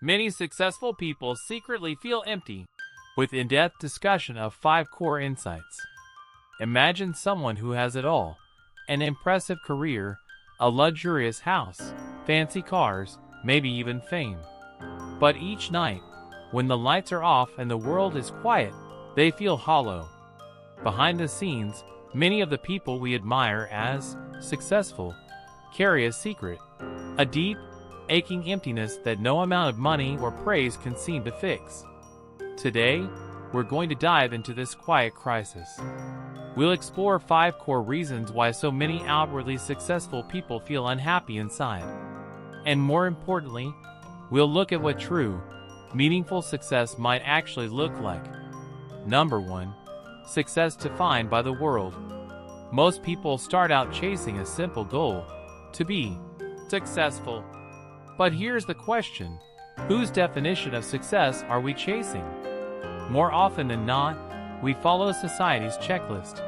Many successful people secretly feel empty, with in-depth discussion of 5 core insights. Imagine someone who has it all: an impressive career, a luxurious house, fancy cars, maybe even fame. But each night, when the lights are off and the world is quiet, they feel hollow. Behind the scenes, many of the people we admire as successful carry a secret, a deep, aching emptiness that no amount of money or praise can seem to fix. Today, we're going to dive into this quiet crisis. We'll explore 5 core reasons why so many outwardly successful people feel unhappy inside. And more importantly, we'll look at what true, meaningful success might actually look like. Number 1. Success defined by the world. Most people start out chasing a simple goal: to be successful. But here's the question: whose definition of success are we chasing? More often than not, we follow society's checklist: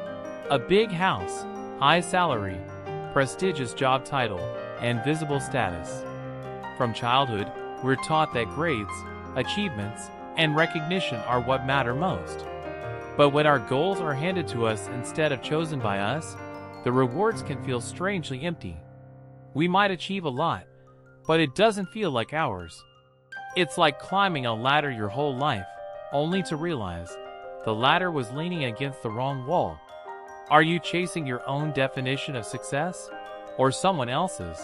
a big house, high salary, prestigious job title, and visible status. From childhood, we're taught that grades, achievements, and recognition are what matter most. But when our goals are handed to us instead of chosen by us, the rewards can feel strangely empty. We might achieve a lot, but it doesn't feel like ours. It's like climbing a ladder your whole life, only to realize the ladder was leaning against the wrong wall. Are you chasing your own definition of success, or someone else's?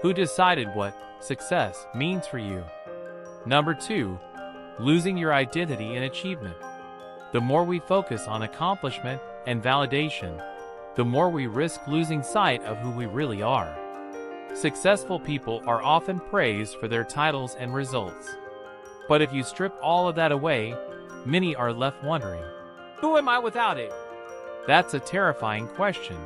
Who decided what success means for you? Number 2. Losing your identity in achievement. The more we focus on accomplishment and validation, the more we risk losing sight of who we really are. Successful people are often praised for their titles and results. But if you strip all of that away, many are left wondering, who am I without it? That's a terrifying question.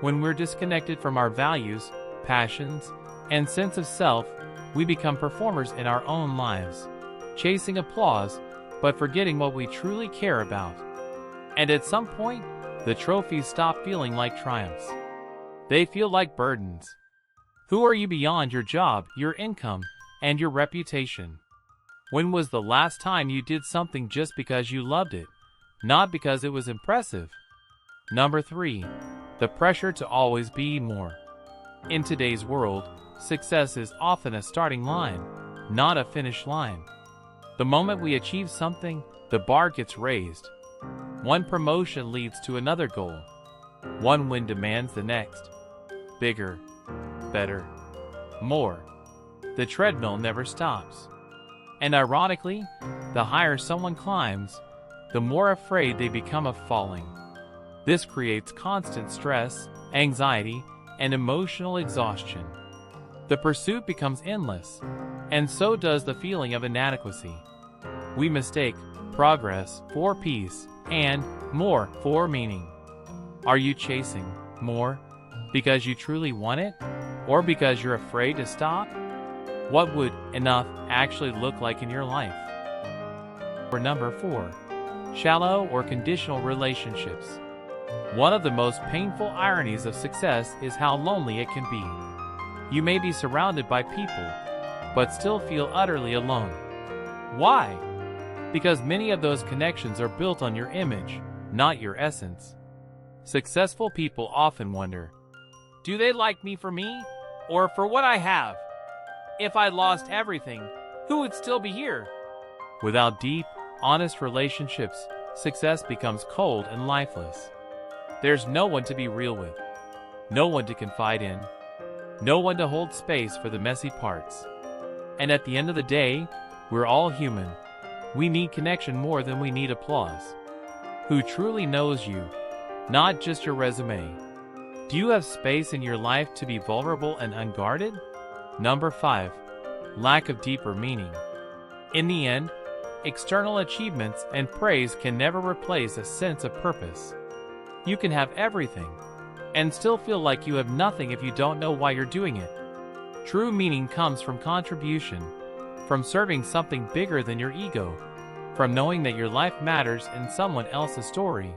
When we're disconnected from our values, passions, and sense of self, we become performers in our own lives, chasing applause, but forgetting what we truly care about. And at some point, the trophies stop feeling like triumphs. They feel like burdens. Who are you beyond your job, your income, and your reputation? When was the last time you did something just because you loved it, not because it was impressive? Number 3. The pressure to always be more. In today's world, success is often a starting line, not a finish line. The moment we achieve something, the bar gets raised. One promotion leads to another goal. One win demands the next. Bigger, better, more. The treadmill never stops. And ironically, the higher someone climbs, the more afraid they become of falling. This creates constant stress, anxiety, and emotional exhaustion. The pursuit becomes endless, and so does the feeling of inadequacy. We mistake progress for peace and more for meaning. Are you chasing more because you truly want it, or because you're afraid to stop? What would enough actually look like in your life? For number 4, shallow or conditional relationships. One of the most painful ironies of success is how lonely it can be. You may be surrounded by people, but still feel utterly alone. Why? Because many of those connections are built on your image, not your essence. Successful people often wonder, do they like me for me, or for what I have? If I lost everything, who would still be here? Without deep, honest relationships, success becomes cold and lifeless. There's no one to be real with, no one to confide in, no one to hold space for the messy parts. And at the end of the day, we're all human. We need connection more than we need applause. Who truly knows you, not just your resume? Do you have space in your life to be vulnerable and unguarded? Number 5. Lack of deeper meaning. In the end, external achievements and praise can never replace a sense of purpose. You can have everything, and still feel like you have nothing if you don't know why you're doing it. True meaning comes from contribution, from serving something bigger than your ego, from knowing that your life matters in someone else's story.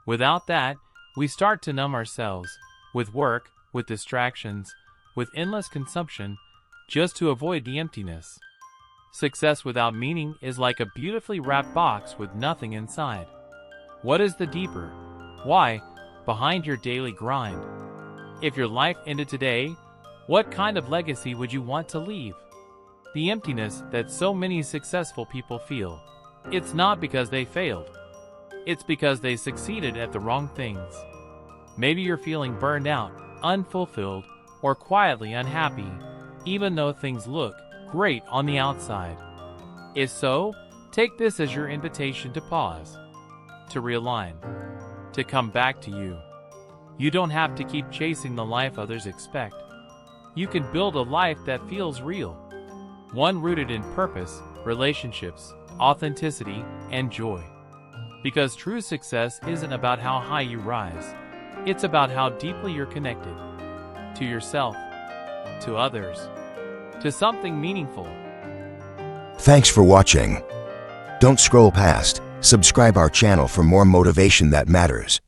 Without that, we start to numb ourselves, with work, with distractions, with endless consumption, just to avoid the emptiness. Success without meaning is like a beautifully wrapped box with nothing inside. What is the deeper why behind your daily grind? If your life ended today, what kind of legacy would you want to leave? The emptiness that so many successful people feel, it's not because they failed. It's because they succeeded at the wrong things. Maybe you're feeling burned out, unfulfilled, or quietly unhappy, even though things look great on the outside. If so, take this as your invitation to pause, to realign, to come back to you. You don't have to keep chasing the life others expect. You can build a life that feels real, one rooted in purpose, relationships, authenticity, and joy. Because true success isn't about how high you rise, it's about how deeply you're connected to yourself, to others, to something meaningful. Thanks for watching. Don't scroll past. Subscribe our channel for more motivation that matters.